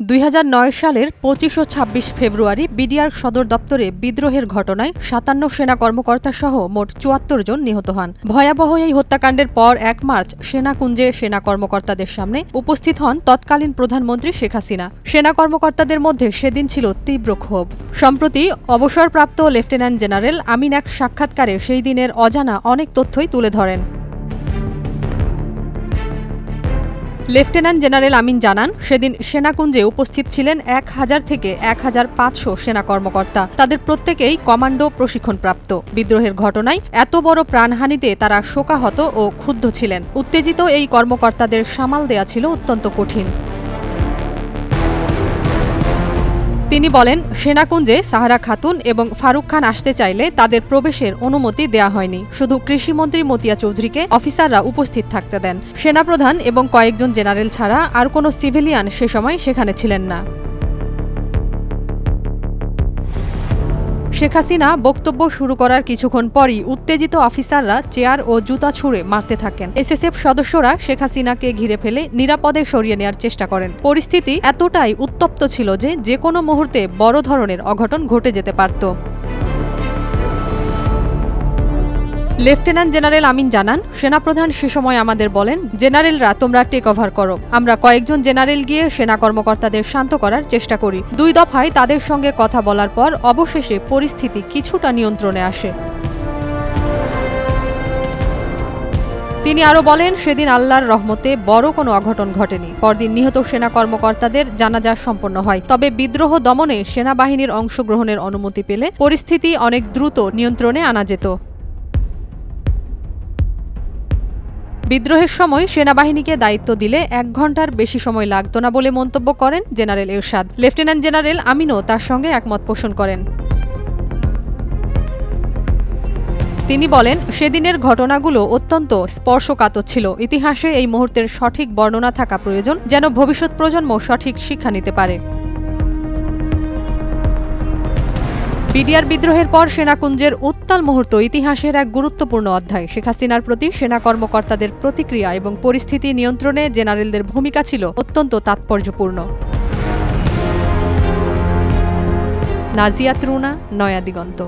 2009 সালের 25 ও 26 ফেব্রুয়ারি বিডিআর সদর দপ্তরে বিদ্রোহের ঘটনায় 57 সেনা কর্মকর্তা সহ মোট 74 জন নিহত হন। ভয়াবহ এই হত্যাকাণ্ডের পর 1 মার্চ সেনাকুঞ্জে সেনা কর্মকর্তাদের সামনে উপস্থিত হন তৎকালীন প্রধানমন্ত্রী শেখ হাসিনা। সেনা কর্মকর্তাদের মধ্যে সেদিন ছিল তীব্র ক্ষোভ। সম্প্রতি অবসরপ্রাপ্ত লেফটেন্যান্ট জেনারেল আমিন এক সাক্ষাৎকারে সেই দিনের অজানা অনেক তথ্যই তুলে ধরেন। লেফটেন্যান্ট জেনারেল আমিন জানান, সেদিন সেনাকুঞ্জে উপস্থিত ছিলেন 1000 থেকে 1500 সেনা কর্মকর্তা। তাদের প্রত্যেকেই কমান্ডো প্রশিক্ষণপ্রাপ্ত। বিদ্রোহের ঘটনায় এত বড় প্রাণহানিতে তারা শোকাহত ও ক্ষুব্ধ ছিলেন। উত্তেজিত এই কর্মকর্তাদের সামাল দেয়া ছিল অত্যন্ত কঠিন। তিনি বলেন, সেনাকুঞ্জে সাহারা খাতুন এবং ফারুক খান আসতে চাইলে তাদের প্রবেশের অনুমতি দেয়া হয়নি। শুধু কৃষিমন্ত্রী মতিয়া চৌধুরীকে অফিসাররা উপস্থিত থাকতে দেন। সেনাপ্রধান এবং কয়েকজন জেনারেল ছাড়া আর কোনো সিভিলিয়ান সে সময় সেখানে ছিলেন না। শেখ হাসিনা বক্তব্য শুরু করার কিছুক্ষণ পরই উত্তেজিত অফিসাররা চেয়ার ও জুতা ছুঁড়ে মারতে থাকেন। এসএসএফ সদস্যরা শেখ হাসিনাকে ঘিরে ফেলে নিরাপদে সরিয়ে নেওয়ার চেষ্টা করেন। পরিস্থিতি এতটাই উত্তপ্ত ছিল যে কোনো মুহূর্তে বড় ধরনের অঘটন ঘটে যেতে পারত। লেফটেন্যান্ট জেনারেল আমিন জানান, সেনাপ্রধান সে সময় আমাদের বলেন, জেনারেলরা তোমরা টেক ওভার করো। আমরা কয়েকজন জেনারেল গিয়ে সেনা কর্মকর্তাদের শান্ত করার চেষ্টা করি। 2 দফায় তাদের সঙ্গে কথা বলার পর অবশেষে পরিস্থিতি কিছুটা নিয়ন্ত্রণে আসে। তিনি আরও বলেন, সেদিন আল্লাহর রহমতে বড় কোনো অঘটন ঘটেনি। পরদিন নিহত সেনা কর্মকর্তাদের জানাজা সম্পন্ন হয়। তবে বিদ্রোহ দমনে সেনাবাহিনীর অংশগ্রহণের অনুমতি পেলে পরিস্থিতি অনেক দ্রুত নিয়ন্ত্রণে আনা যেত। বিদ্রোহের সময় সেনাবাহিনীকে দায়িত্ব দিলে 1 ঘণ্টার বেশি সময় লাগত না বলে মন্তব্য করেন জেনারেল এরশাদ। লেফটেন্যান্ট জেনারেল আমিনও তার সঙ্গে একমত পোষণ করেন। তিনি বলেন, সেদিনের ঘটনাগুলো অত্যন্ত স্পর্শকাতর ছিল। ইতিহাসে এই মুহূর্তের সঠিক বর্ণনা থাকা প্রয়োজন, যেন ভবিষ্যৎ প্রজন্ম সঠিক শিক্ষা নিতে পারে। বিডিআর বিদ্রোহের পর সেনাকুঞ্জের উত্তাল মুহূর্ত ইতিহাসের এক গুরুত্বপূর্ণ অধ্যায়। শেখ হাসিনার প্রতি সেনা কর্মকর্তাদের প্রতিক্রিয়া এবং পরিস্থিতি নিয়ন্ত্রণে জেনারেলদের ভূমিকা ছিল অত্যন্ত তাৎপর্যপূর্ণ। নাজিয়া তরুণা, নয়া দিগন্ত।